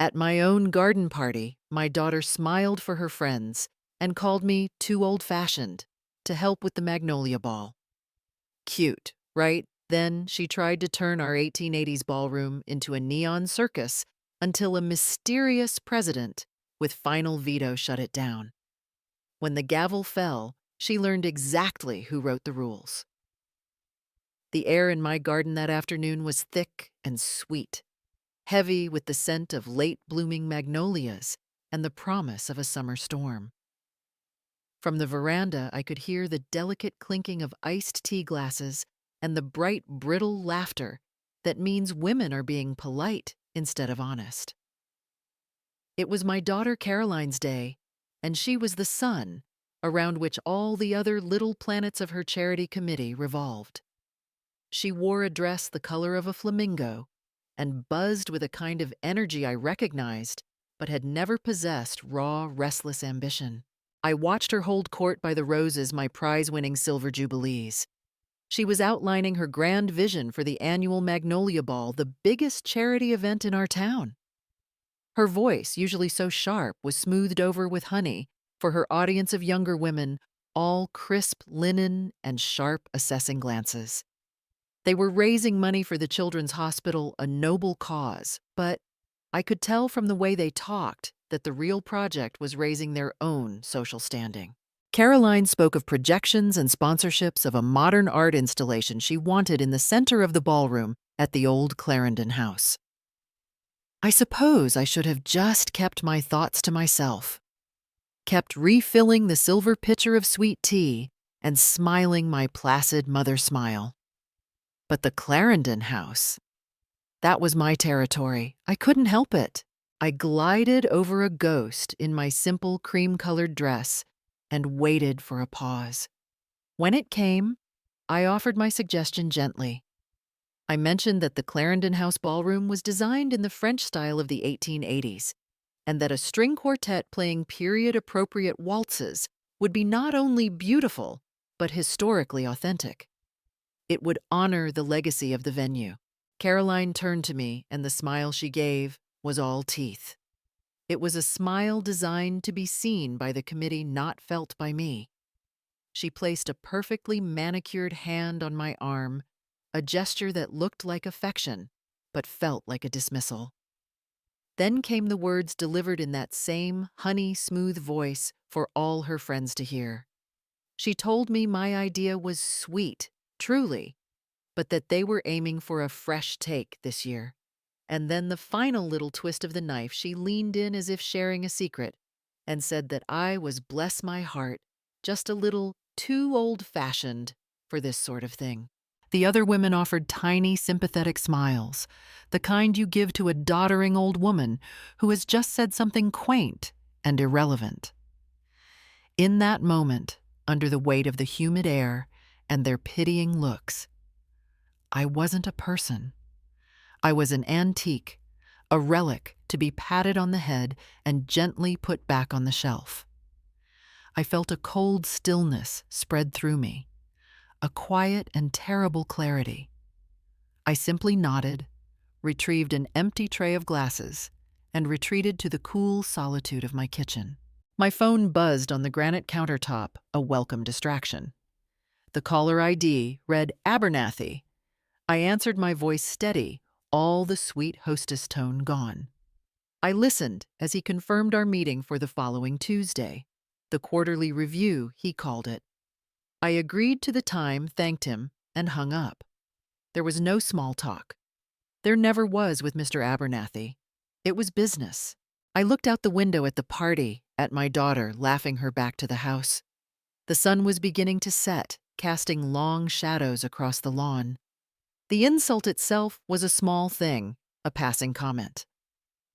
At my own garden party, my daughter smiled for her friends and called me too old-fashioned to help with the magnolia ball. Cute, right? Then she tried to turn our 1880s ballroom into a neon circus until a mysterious president with final veto shut it down. When the gavel fell, she learned exactly who wrote the rules. The air in my garden that afternoon was thick and sweet, heavy with the scent of late-blooming magnolias and the promise of a summer storm. From the veranda, I could hear the delicate clinking of iced tea glasses and the bright, brittle laughter that means women are being polite instead of honest. It was my daughter Caroline's day, and she was the sun around which all the other little planets of her charity committee revolved. She wore a dress the color of a flamingo and buzzed with a kind of energy I recognized but had never possessed raw, restless ambition. I watched her hold court by the roses my prize-winning silver jubilees. She was outlining her grand vision for the annual Magnolia Ball, the biggest charity event in our town. Her voice, usually so sharp, was smoothed over with honey for her audience of younger women, all crisp linen and sharp, assessing glances. They were raising money for the Children's Hospital, a noble cause, but I could tell from the way they talked that the real project was raising their own social standing. Caroline spoke of projections and sponsorships of a modern art installation she wanted in the center of the ballroom at the old Clarendon house. I suppose I should have just kept my thoughts to myself, kept refilling the silver pitcher of sweet tea and smiling my placid mother smile. But the Clarendon house, that was my territory. I couldn't help it. I glided over a ghost in my simple cream-colored dress and waited for a pause. When it came, I offered my suggestion gently. I mentioned that the Clarendon House ballroom was designed in the French style of the 1880s, and that a string quartet playing period-appropriate waltzes would be not only beautiful, but historically authentic. It would honor the legacy of the venue. Caroline turned to me, and the smile she gave was all teeth. It was a smile designed to be seen by the committee, not felt by me. She placed a perfectly manicured hand on my arm, a gesture that looked like affection, but felt like a dismissal. Then came the words delivered in that same honey-smooth voice for all her friends to hear. She told me my idea was sweet, truly, but that they were aiming for a fresh take this year. And then the final little twist of the knife, she leaned in as if sharing a secret and said that I was, bless my heart, just a little too old-fashioned for this sort of thing. The other women offered tiny, sympathetic smiles, the kind you give to a doddering old woman who has just said something quaint and irrelevant. In that moment, under the weight of the humid air and their pitying looks, I wasn't a person. I was an antique, a relic to be patted on the head and gently put back on the shelf. I felt a cold stillness spread through me, a quiet and terrible clarity. I simply nodded, retrieved an empty tray of glasses, and retreated to the cool solitude of my kitchen. My phone buzzed on the granite countertop, a welcome distraction. The caller ID read Abernathy. I answered, my voice steady, all the sweet hostess tone gone. I listened as he confirmed our meeting for the following Tuesday, the quarterly review, he called it. I agreed to the time, thanked him, and hung up. There was no small talk. There never was with Mr. Abernathy. It was business. I looked out the window at the party, at my daughter, laughing her back to the house. The sun was beginning to set, casting long shadows across the lawn. The insult itself was a small thing, a passing comment.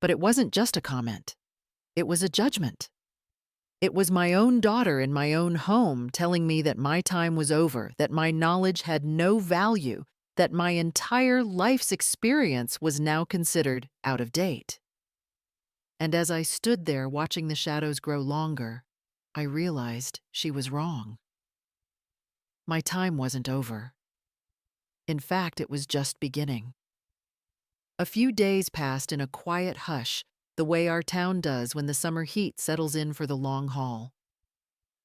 But it wasn't just a comment. It was a judgment. It was my own daughter in my own home telling me that my time was over, that my knowledge had no value, that my entire life's experience was now considered out of date. And as I stood there watching the shadows grow longer, I realized she was wrong. My time wasn't over. In fact, it was just beginning. A few days passed in a quiet hush the way our town does when the summer heat settles in for the long haul.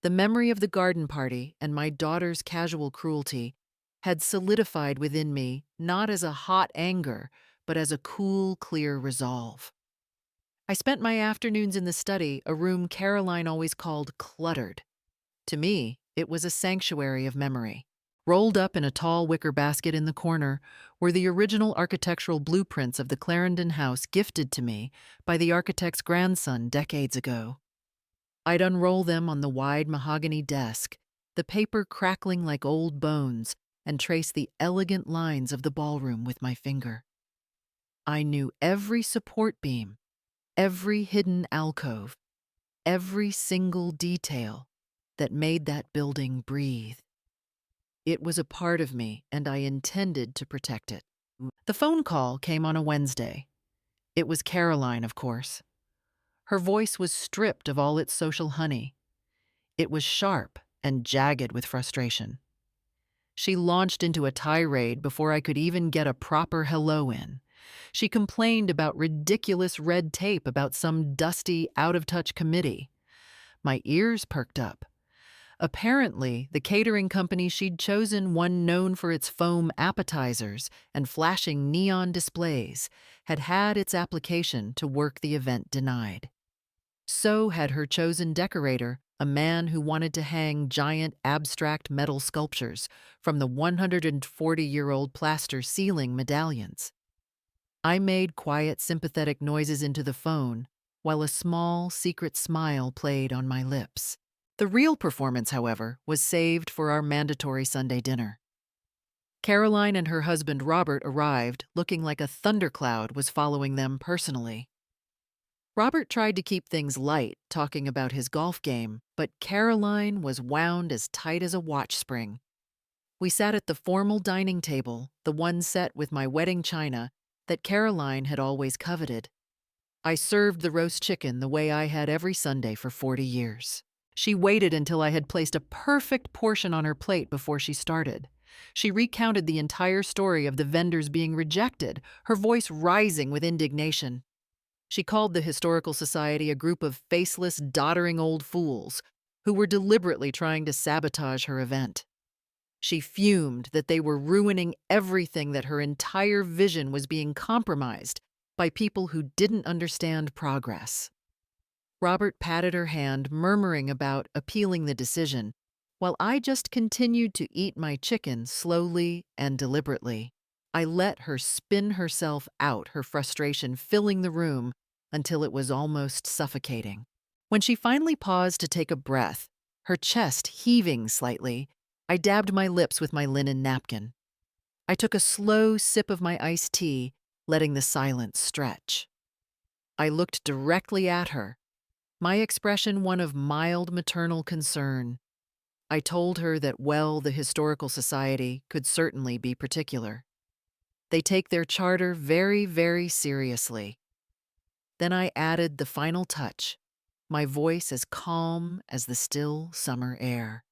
The memory of the garden party and my daughter's casual cruelty had solidified within me not as a hot anger, but as a cool, clear resolve. I spent my afternoons in the study, a room Caroline always called cluttered. To me, it was a sanctuary of memory. Rolled up in a tall wicker basket in the corner were the original architectural blueprints of the Clarendon house gifted to me by the architect's grandson decades ago. I'd unroll them on the wide mahogany desk, the paper crackling like old bones, and trace the elegant lines of the ballroom with my finger. I knew every support beam, every hidden alcove, every single detail that made that building breathe. It was a part of me, and I intended to protect it. The phone call came on a Wednesday. It was Caroline, of course. Her voice was stripped of all its social honey. It was sharp and jagged with frustration. She launched into a tirade before I could even get a proper hello in. She complained about ridiculous red tape about some dusty, out-of-touch committee. My ears perked up. Apparently, the catering company she'd chosen, one known for its foam appetizers and flashing neon displays, had had its application to work the event denied. So had her chosen decorator, a man who wanted to hang giant abstract metal sculptures from the 140-year-old plaster ceiling medallions. I made quiet, sympathetic noises into the phone, while a small, secret smile played on my lips. The real performance, however, was saved for our mandatory Sunday dinner. Caroline and her husband Robert arrived, looking like a thundercloud was following them personally. Robert tried to keep things light, talking about his golf game, but Caroline was wound as tight as a watch spring. We sat at the formal dining table, the one set with my wedding china that Caroline had always coveted. I served the roast chicken the way I had every Sunday for 40 years. She waited until I had placed a perfect portion on her plate before she started. She recounted the entire story of the vendors being rejected, her voice rising with indignation. She called the Historical Society a group of faceless, doddering old fools who were deliberately trying to sabotage her event. She fumed that they were ruining everything, that her entire vision was being compromised by people who didn't understand progress. Robert patted her hand, murmuring about appealing the decision, while I just continued to eat my chicken slowly and deliberately. I let her spin herself out, her frustration filling the room until it was almost suffocating. When she finally paused to take a breath, her chest heaving slightly, I dabbed my lips with my linen napkin. I took a slow sip of my iced tea, letting the silence stretch. I looked directly at her, my expression one of mild maternal concern. I told her that, well, the Historical Society could certainly be particular. They take their charter very, very seriously. Then I added the final touch, my voice as calm as the still summer air.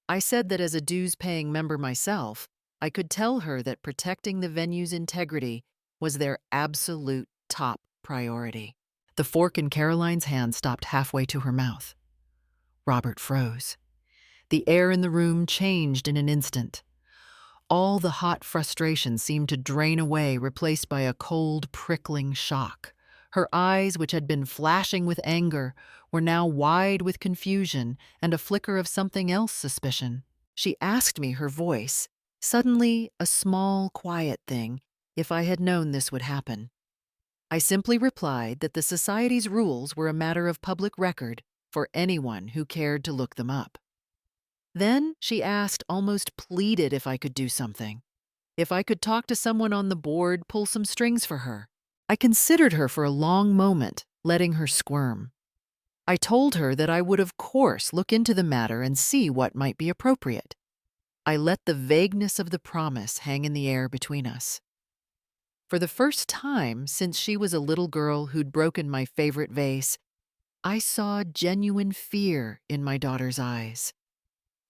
I said that as a dues-paying member myself, I could tell her that protecting the venue's integrity was their absolute top priority. The fork in Caroline's hand stopped halfway to her mouth. Robert froze. The air in the room changed in an instant. All the hot frustration seemed to drain away, replaced by a cold, prickling shock. Her eyes, which had been flashing with anger, were now wide with confusion and a flicker of something else, suspicion. She asked me, her voice, suddenly a small, quiet thing, if I had known this would happen. I simply replied that the Society's rules were a matter of public record for anyone who cared to look them up. Then she asked, almost pleaded, if I could do something. If I could talk to someone on the board, pull some strings for her. I considered her for a long moment, letting her squirm. I told her that I would, of course, look into the matter and see what might be appropriate. I let the vagueness of the promise hang in the air between us. For the first time since she was a little girl who'd broken my favorite vase, I saw genuine fear in my daughter's eyes.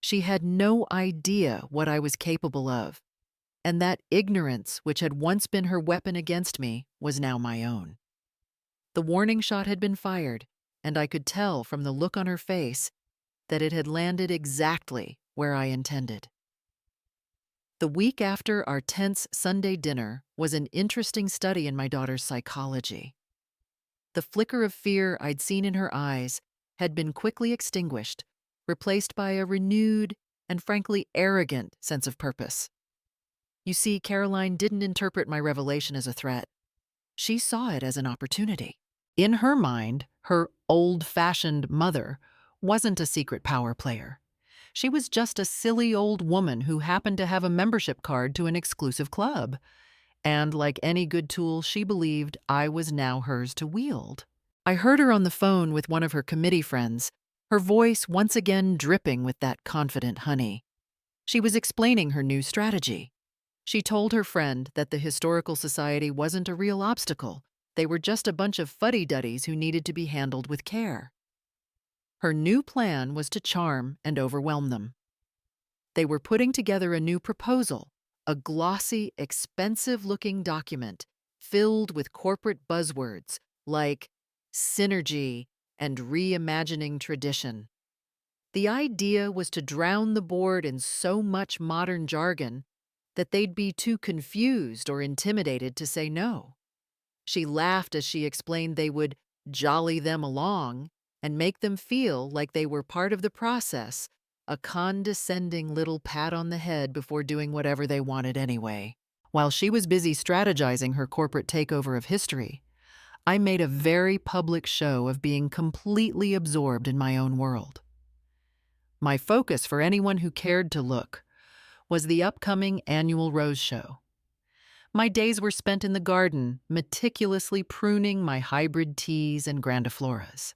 She had no idea what I was capable of, and that ignorance, which had once been her weapon against me, was now my own. The warning shot had been fired, and I could tell from the look on her face that it had landed exactly where I intended. The week after our tense Sunday dinner was an interesting study in my daughter's psychology. The flicker of fear I'd seen in her eyes had been quickly extinguished, replaced by a renewed and frankly arrogant sense of purpose. You see, Caroline didn't interpret my revelation as a threat. She saw it as an opportunity. In her mind, her old-fashioned mother wasn't a secret power player. She was just a silly old woman who happened to have a membership card to an exclusive club. And like any good tool, she believed I was now hers to wield. I heard her on the phone with one of her committee friends, her voice once again dripping with that confident honey. She was explaining her new strategy. She told her friend that the Historical Society wasn't a real obstacle. They were just a bunch of fuddy-duddies who needed to be handled with care. Her new plan was to charm and overwhelm them. They were putting together a new proposal, a glossy, expensive-looking document filled with corporate buzzwords like synergy and reimagining tradition. The idea was to drown the board in so much modern jargon that they'd be too confused or intimidated to say no. She laughed as she explained they would jolly them along and make them feel like they were part of the process, a condescending little pat on the head before doing whatever they wanted anyway. While she was busy strategizing her corporate takeover of history, I made a very public show of being completely absorbed in my own world. My focus, for anyone who cared to look, was the upcoming annual Rose Show. My days were spent in the garden, meticulously pruning my hybrid teas and grandifloras.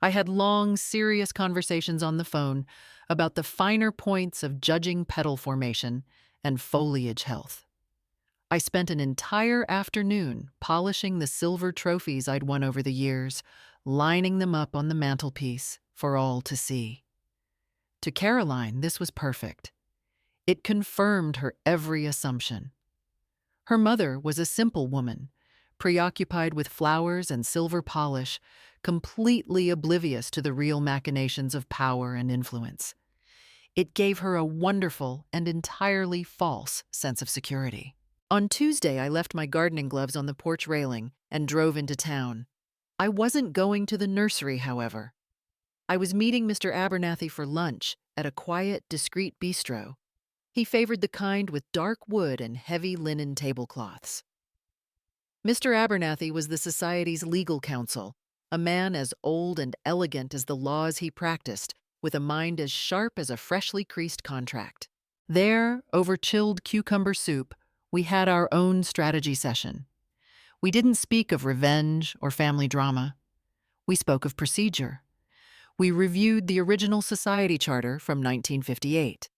I had long, serious conversations on the phone about the finer points of judging petal formation and foliage health. I spent an entire afternoon polishing the silver trophies I'd won over the years, lining them up on the mantelpiece for all to see. To Caroline, this was perfect. It confirmed her every assumption. Her mother was a simple woman, preoccupied with flowers and silver polish, completely oblivious to the real machinations of power and influence. It gave her a wonderful and entirely false sense of security. On Tuesday, I left my gardening gloves on the porch railing and drove into town. I wasn't going to the nursery, however. I was meeting Mr. Abernathy for lunch at a quiet, discreet bistro. He favored the kind with dark wood and heavy linen tablecloths. Mr. Abernathy was the Society's legal counsel, a man as old and elegant as the laws he practiced, with a mind as sharp as a freshly creased contract. There, over chilled cucumber soup, we had our own strategy session. We didn't speak of revenge or family drama. We spoke of procedure. We reviewed the original society charter from 1958.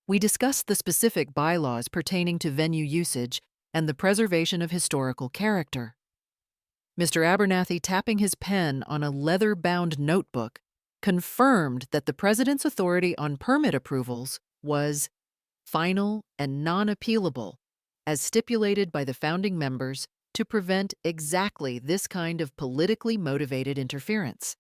We discussed the specific bylaws pertaining to venue usage and the preservation of historical character. Mr. Abernathy, tapping his pen on a leather-bound notebook, confirmed that the President's authority on permit approvals was final and non-appealable, as stipulated by the founding members to prevent exactly this kind of politically motivated interference.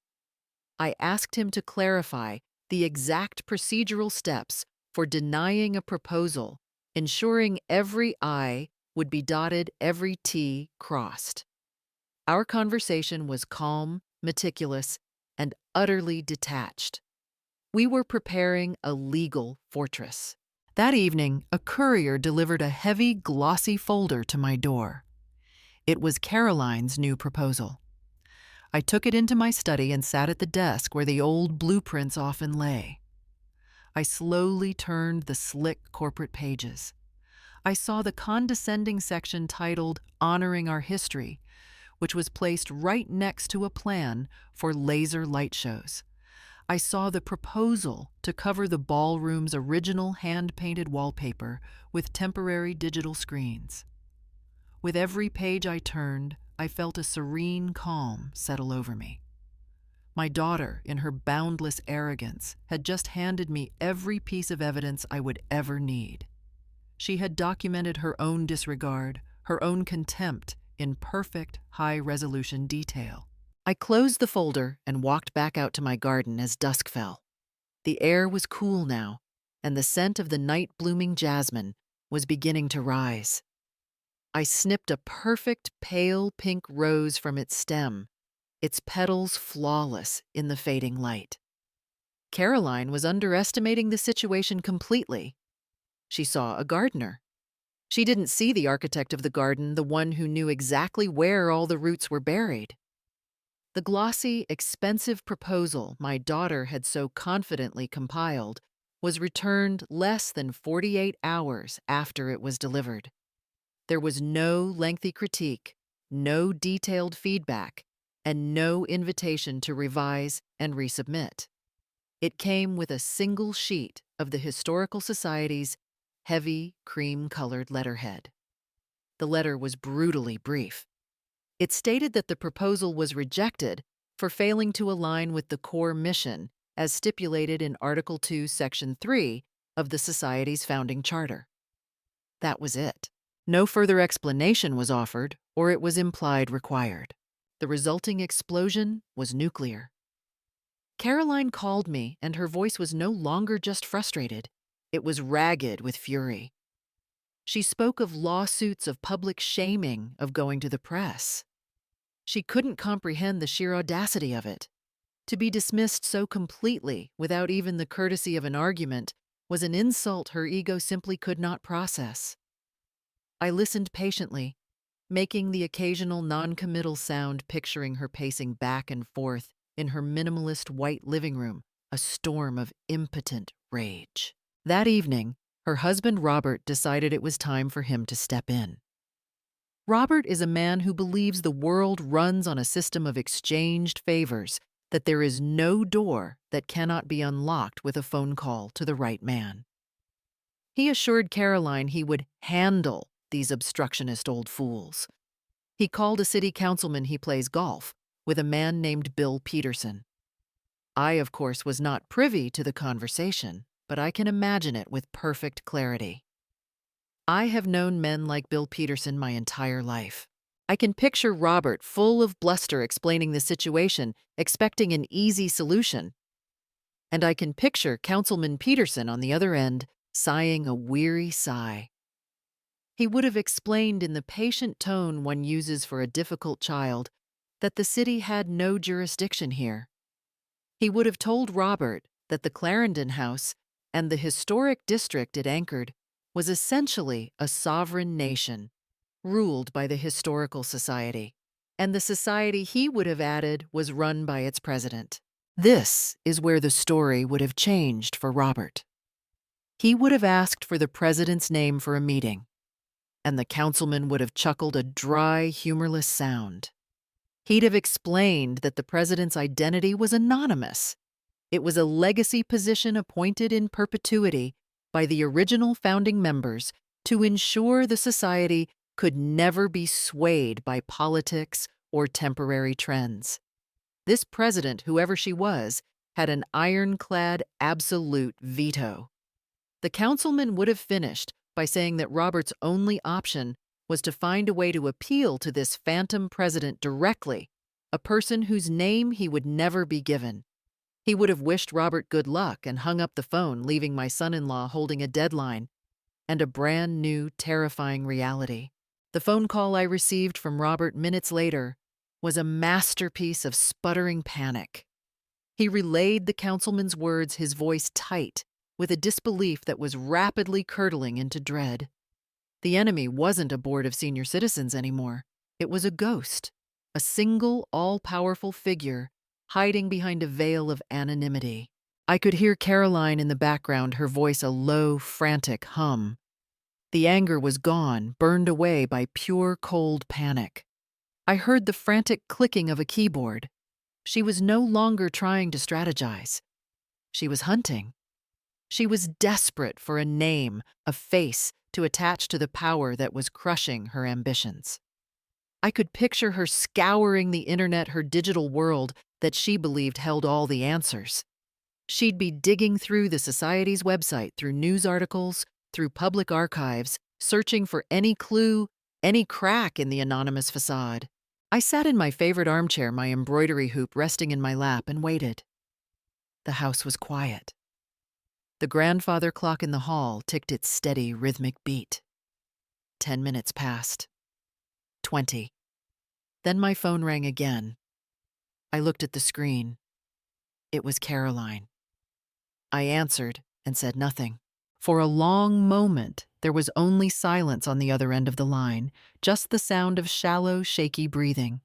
I asked him to clarify the exact procedural steps for denying a proposal, ensuring every I would be dotted, every T crossed. Our conversation was calm, meticulous, and utterly detached. We were preparing a legal fortress. That evening, a courier delivered a heavy, glossy folder to my door. It was Caroline's new proposal. I took it into my study and sat at the desk where the old blueprints often lay. I slowly turned the slick corporate pages. I saw the condescending section titled Honoring Our History, which was placed right next to a plan for laser light shows. I saw the proposal to cover the ballroom's original hand-painted wallpaper with temporary digital screens. With every page I turned, I felt a serene calm settle over me. My daughter, in her boundless arrogance, had just handed me every piece of evidence I would ever need. She had documented her own disregard, her own contempt, in perfect, high-resolution detail. I closed the folder and walked back out to my garden as dusk fell. The air was cool now, and the scent of the night-blooming jasmine was beginning to rise. I snipped a perfect pale pink rose from its stem, its petals flawless in the fading light. Caroline was underestimating the situation completely. She saw a gardener. She didn't see the architect of the garden, the one who knew exactly where all the roots were buried. The glossy, expensive proposal my daughter had so confidently compiled was returned less than 48 hours after it was delivered. There was no lengthy critique, no detailed feedback, and no invitation to revise and resubmit. It came with a single sheet of the Historical Society's heavy, cream-colored letterhead. The letter was brutally brief. It stated that the proposal was rejected for failing to align with the core mission as stipulated in Article 2, Section 3 of the Society's founding charter. That was it. No further explanation was offered, or it was implied required. The resulting explosion was nuclear. Caroline called me, and her voice was no longer just frustrated. It was ragged with fury. She spoke of lawsuits, of public shaming, of going to the press. She couldn't comprehend the sheer audacity of it. To be dismissed so completely, without even the courtesy of an argument, was an insult her ego simply could not process. I listened patiently, making the occasional non-committal sound, picturing her pacing back and forth in her minimalist white living room, a storm of impotent rage. That evening, her husband Robert decided it was time for him to step in. Robert is a man who believes the world runs on a system of exchanged favors, that there is no door that cannot be unlocked with a phone call to the right man. He assured Caroline he would handle these obstructionist old fools. He called a city councilman he plays golf with, a man named Bill Peterson. I, of course, was not privy to the conversation, but I can imagine it with perfect clarity. I have known men like Bill Peterson my entire life. I can picture Robert full of bluster explaining the situation, expecting an easy solution. And I can picture Councilman Peterson on the other end, sighing a weary sigh. He would have explained in the patient tone one uses for a difficult child that the city had no jurisdiction here. He would have told Robert that the Clarendon House and the historic district it anchored was essentially a sovereign nation, ruled by the Historical Society, and the society, he would have added, was run by its president. This is where the story would have changed for Robert. He would have asked for the president's name for a meeting, and the councilman would have chuckled a dry, humorless sound. He'd have explained that the president's identity was anonymous. It was a legacy position appointed in perpetuity by the original founding members to ensure the society could never be swayed by politics or temporary trends. This president, whoever she was, had an ironclad absolute veto. The councilman would have finished by saying that Robert's only option was to find a way to appeal to this phantom president directly, a person whose name he would never be given. He would have wished Robert good luck and hung up the phone, leaving my son-in-law holding a deadline and a brand new, terrifying reality. The phone call I received from Robert minutes later was a masterpiece of sputtering panic. He relayed the councilman's words, his voice tight, with a disbelief that was rapidly curdling into dread. The enemy wasn't a board of senior citizens anymore. It was a ghost, a single, all-powerful figure hiding behind a veil of anonymity. I could hear Caroline in the background, her voice a low, frantic hum. The anger was gone, burned away by pure, cold panic. I heard the frantic clicking of a keyboard. She was no longer trying to strategize. She was hunting. She was desperate for a name, a face, to attach to the power that was crushing her ambitions. I could picture her scouring the internet, her digital world that she believed held all the answers. She'd be digging through the Society's website, through news articles, through public archives, searching for any clue, any crack in the anonymous facade. I sat in my favorite armchair, my embroidery hoop resting in my lap, and waited. The house was quiet. The grandfather clock in the hall ticked its steady, rhythmic beat. 10 minutes passed. 20. Then my phone rang again. I looked at the screen. It was Caroline. I answered and said nothing. For a long moment, there was only silence on the other end of the line, just the sound of shallow, shaky breathing.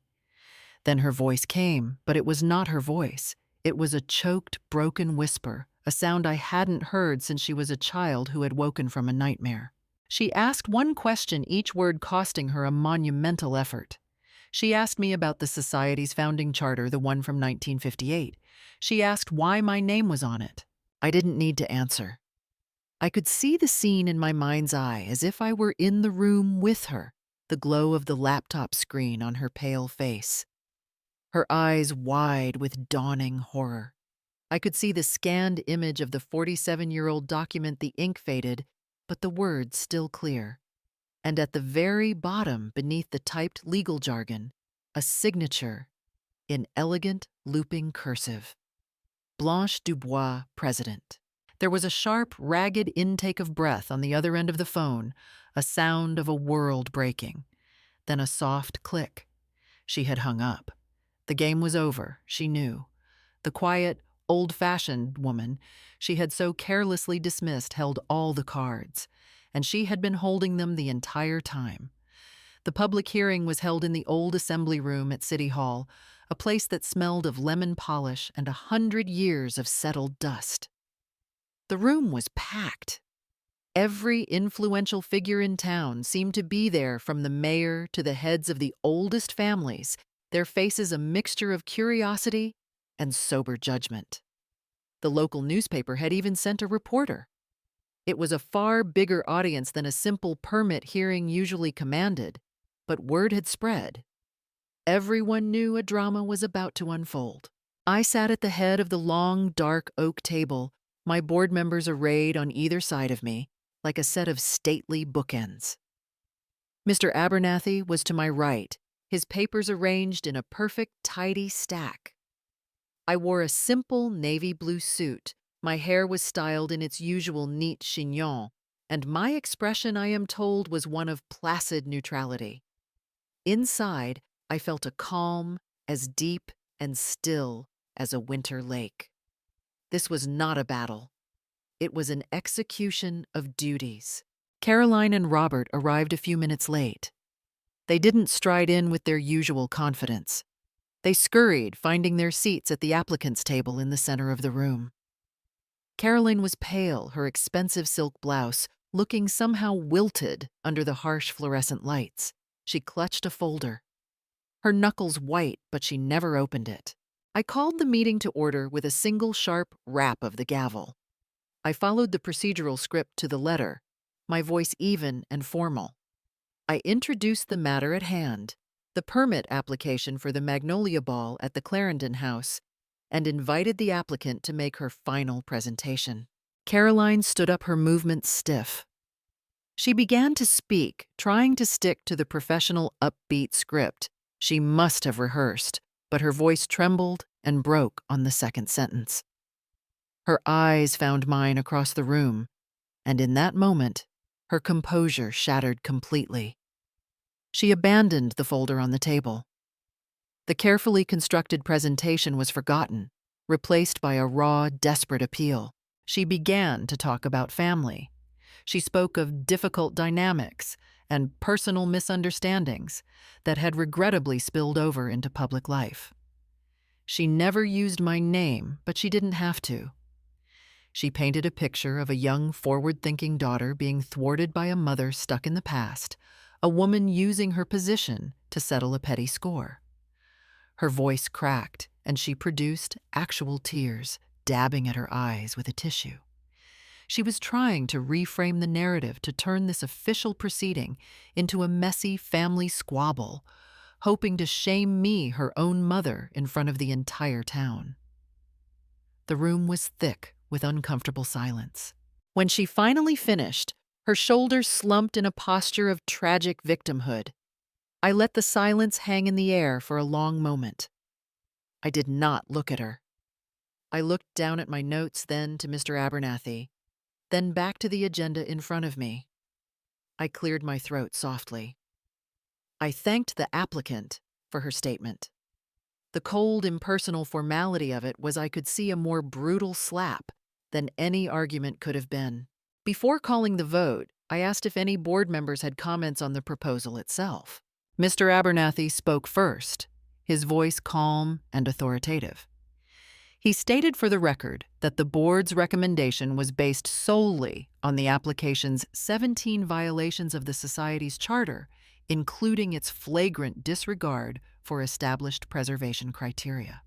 Then her voice came, but it was not her voice. It was a choked, broken whisper, a sound I hadn't heard since she was a child who had woken from a nightmare. She asked one question, each word costing her a monumental effort. She asked me about the Society's founding charter, the one from 1958. She asked why my name was on it. I didn't need to answer. I could see the scene in my mind's eye as if I were in the room with her, the glow of the laptop screen on her pale face. Her eyes wide with dawning horror. I could see the scanned image of the 47-year-old document, the ink faded, but the words still clear. And at the very bottom, beneath the typed legal jargon, a signature in elegant, looping cursive. Blanche Dubois, President. There was a sharp, ragged intake of breath on the other end of the phone, a sound of a world breaking. Then a soft click. She had hung up. The game was over, she knew. The quiet, old-fashioned woman she had so carelessly dismissed held all the cards, and she had been holding them the entire time. The public hearing was held in the old assembly room at City Hall, a place that smelled of lemon polish and 100 years of settled dust. The room was packed. Every influential figure in town seemed to be there, from the mayor to the heads of the oldest families, their faces a mixture of curiosity and sober judgment. The local newspaper had even sent a reporter. It was a far bigger audience than a simple permit hearing usually commanded, but word had spread. Everyone knew a drama was about to unfold. I sat at the head of the long, dark oak table, my board members arrayed on either side of me, like a set of stately bookends. Mr. Abernathy was to my right, his papers arranged in a perfect, tidy stack. I wore a simple navy blue suit, my hair was styled in its usual neat chignon, and my expression, I am told, was one of placid neutrality. Inside, I felt a calm as deep and still as a winter lake. This was not a battle. It was an execution of duties. Caroline and Robert arrived a few minutes late. They didn't stride in with their usual confidence. They scurried, finding their seats at the applicants' table in the center of the room. Caroline was pale, her expensive silk blouse looking somehow wilted under the harsh fluorescent lights. She clutched a folder. Her knuckles white, but she never opened it. I called the meeting to order with a single sharp rap of the gavel. I followed the procedural script to the letter, my voice even and formal. I introduced the matter at hand, the permit application for the Magnolia Ball at the Clarendon House, and invited the applicant to make her final presentation. Caroline stood up, her movements stiff. She began to speak, trying to stick to the professional, upbeat script she must have rehearsed, but her voice trembled and broke on the second sentence. Her eyes found mine across the room, and in that moment, her composure shattered completely. She abandoned the folder on the table. The carefully constructed presentation was forgotten, replaced by a raw, desperate appeal. She began to talk about family. She spoke of difficult dynamics and personal misunderstandings that had regrettably spilled over into public life. She never used my name, but she didn't have to. She painted a picture of a young, forward-thinking daughter being thwarted by a mother stuck in the past, a woman using her position to settle a petty score. Her voice cracked, and she produced actual tears, dabbing at her eyes with a tissue. She was trying to reframe the narrative to turn this official proceeding into a messy family squabble, hoping to shame me, her own mother, in front of the entire town. The room was thick with uncomfortable silence. When she finally finished, her shoulders slumped in a posture of tragic victimhood. I let the silence hang in the air for a long moment. I did not look at her. I looked down at my notes, then to Mr. Abernathy, then back to the agenda in front of me. I cleared my throat softly. I thanked the applicant for her statement. The cold, impersonal formality of it was I could see a more brutal slap than any argument could have been. Before calling the vote, I asked if any board members had comments on the proposal itself. Mr. Abernathy spoke first, his voice calm and authoritative. He stated for the record that the board's recommendation was based solely on the application's 17 violations of the Society's charter, including its flagrant disregard for established preservation criteria.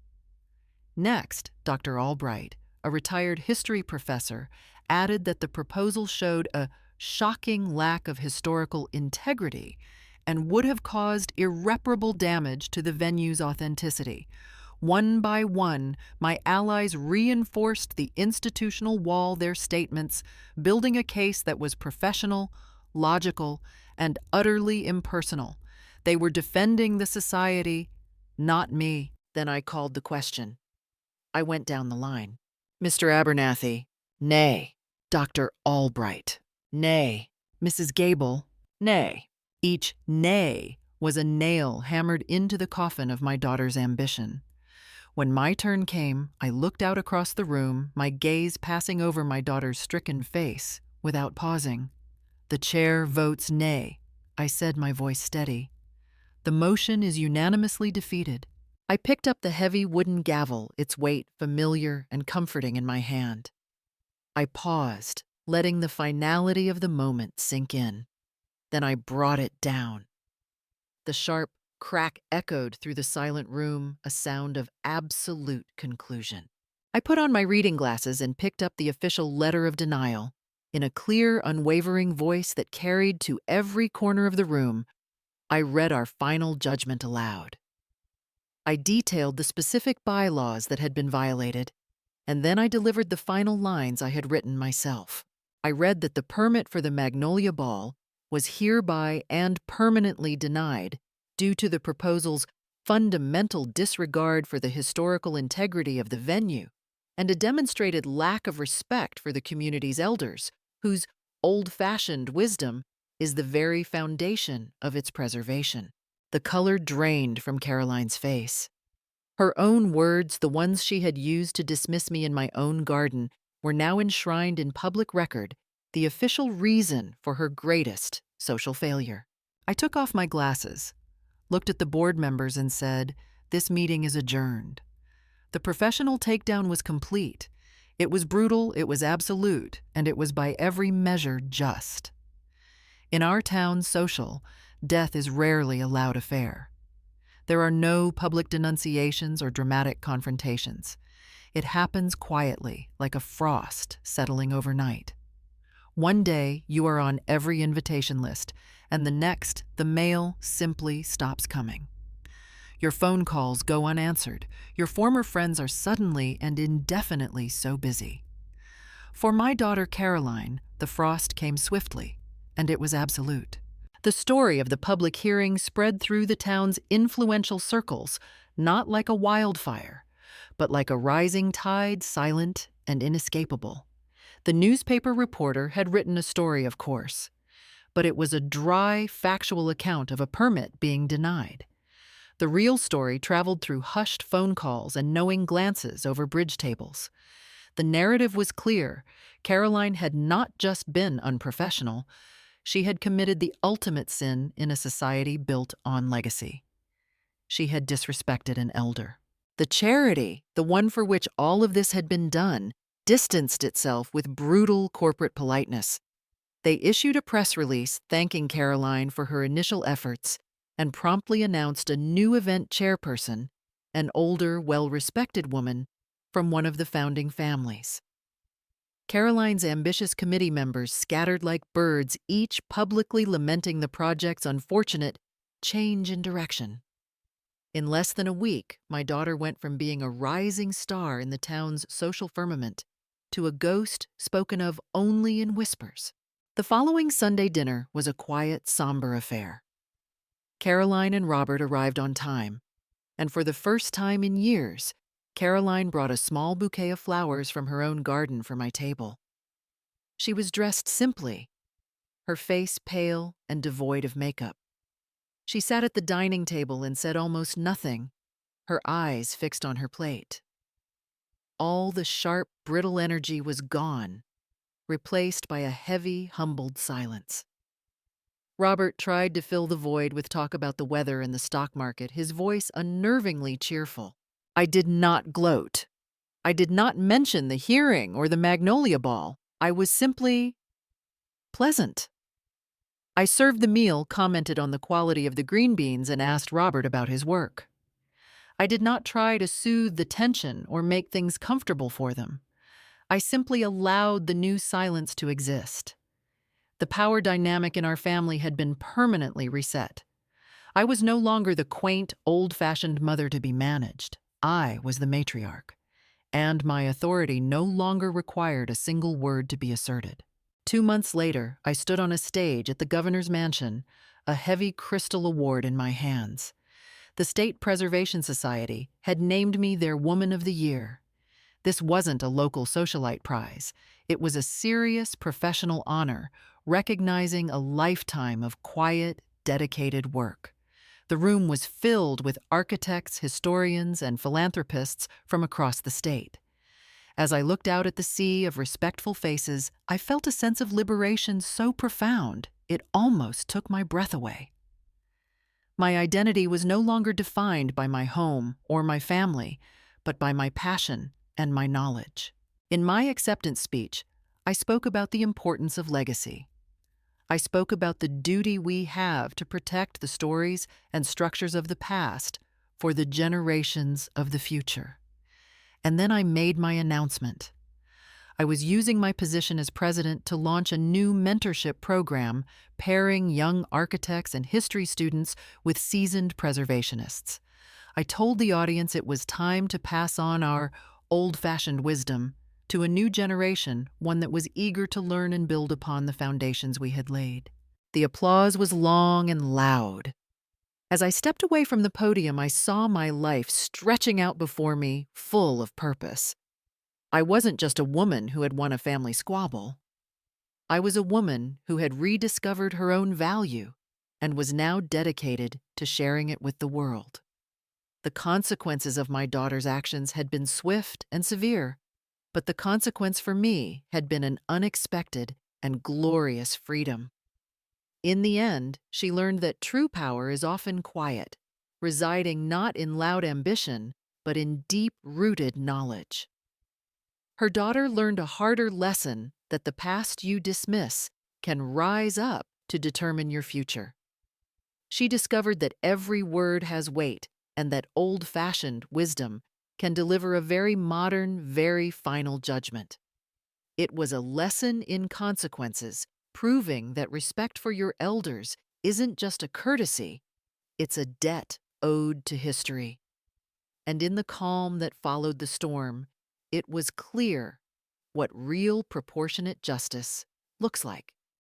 Next, Dr. Albright, a retired history professor, added that the proposal showed a shocking lack of historical integrity and would have caused irreparable damage to the venue's authenticity. One by one, my allies reinforced the institutional wall their statements, building a case that was professional, logical, and utterly impersonal. They were defending the Society, not me. Then I called the question. I went down the line. Mr. Abernathy, nay. Dr. Albright, nay. Mrs. Gable, nay. Each nay was a nail hammered into the coffin of my daughter's ambition. When my turn came, I looked out across the room, my gaze passing over my daughter's stricken face, without pausing. The chair votes nay, I said, my voice steady. The motion is unanimously defeated. I picked up the heavy wooden gavel, its weight familiar and comforting in my hand. I paused, letting the finality of the moment sink in. Then I brought it down. The sharp crack echoed through the silent room, a sound of absolute conclusion. I put on my reading glasses and picked up the official letter of denial. In a clear, unwavering voice that carried to every corner of the room, I read our final judgment aloud. I detailed the specific bylaws that had been violated, and then I delivered the final lines I had written myself. I read that the permit for the Magnolia Ball was hereby and permanently denied due to the proposal's fundamental disregard for the historical integrity of the venue and a demonstrated lack of respect for the community's elders, whose old-fashioned wisdom is the very foundation of its preservation. The color drained from Caroline's face. Her own words, the ones she had used to dismiss me in my own garden, were now enshrined in public record, the official reason for her greatest social failure. I took off my glasses, looked at the board members and said, "This meeting is adjourned." The professional takedown was complete. It was brutal, it was absolute, and it was by every measure just. In our town's social, death is rarely a loud affair. There are no public denunciations or dramatic confrontations. It happens quietly, like a frost settling overnight. One day, you are on every invitation list, and the next, the mail simply stops coming. Your phone calls go unanswered. Your former friends are suddenly and indefinitely so busy. For my daughter Caroline, the frost came swiftly, and it was absolute. The story of the public hearing spread through the town's influential circles, not like a wildfire, but like a rising tide, silent and inescapable. The newspaper reporter had written a story, of course, but it was a dry, factual account of a permit being denied. The real story traveled through hushed phone calls and knowing glances over bridge tables. The narrative was clear. Caroline had not just been unprofessional, she had committed the ultimate sin in a society built on legacy. She had disrespected an elder. The charity, the one for which all of this had been done, distanced itself with brutal corporate politeness. They issued a press release thanking Caroline for her initial efforts and promptly announced a new event chairperson, an older, well-respected woman from one of the founding families. Caroline's ambitious committee members scattered like birds, each publicly lamenting the project's unfortunate change in direction. In less than a week, my daughter went from being a rising star in the town's social firmament to a ghost spoken of only in whispers. The following Sunday dinner was a quiet, somber affair. Caroline and Robert arrived on time, and for the first time in years, Caroline brought a small bouquet of flowers from her own garden for my table. She was dressed simply, her face pale and devoid of makeup. She sat at the dining table and said almost nothing, her eyes fixed on her plate. All the sharp, brittle energy was gone, replaced by a heavy, humbled silence. Robert tried to fill the void with talk about the weather and the stock market, his voice unnervingly cheerful. I did not gloat. I did not mention the hearing or the magnolia ball. I was simply pleasant. I served the meal, commented on the quality of the green beans, and asked Robert about his work. I did not try to soothe the tension or make things comfortable for them. I simply allowed the new silence to exist. The power dynamic in our family had been permanently reset. I was no longer the quaint, old-fashioned mother to be managed. I was the matriarch, and my authority no longer required a single word to be asserted. 2 months later, I stood on a stage at the governor's mansion, a heavy crystal award in my hands. The State Preservation Society had named me their Woman of the Year. This wasn't a local socialite prize. It was a serious professional honor, recognizing a lifetime of quiet, dedicated work. The room was filled with architects, historians, and philanthropists from across the state. As I looked out at the sea of respectful faces, I felt a sense of liberation so profound it almost took my breath away. My identity was no longer defined by my home or my family, but by my passion and my knowledge. In my acceptance speech, I spoke about the importance of legacy. I spoke about the duty we have to protect the stories and structures of the past for the generations of the future. And then I made my announcement. I was using my position as president to launch a new mentorship program pairing young architects and history students with seasoned preservationists. I told the audience it was time to pass on our old-fashioned wisdom to a new generation, one that was eager to learn and build upon the foundations we had laid. The applause was long and loud. As I stepped away from the podium, I saw my life stretching out before me, full of purpose. I wasn't just a woman who had won a family squabble. I was a woman who had rediscovered her own value and was now dedicated to sharing it with the world. The consequences of my daughter's actions had been swift and severe, but the consequence for me had been an unexpected and glorious freedom. In the end, she learned that true power is often quiet, residing not in loud ambition, but in deep-rooted knowledge. Her daughter learned a harder lesson that the past you dismiss can rise up to determine your future. She discovered that every word has weight and that old-fashioned wisdom can deliver a very modern, very final judgment. It was a lesson in consequences, proving that respect for your elders isn't just a courtesy, it's a debt owed to history. And in the calm that followed the storm, it was clear what real proportionate justice looks like.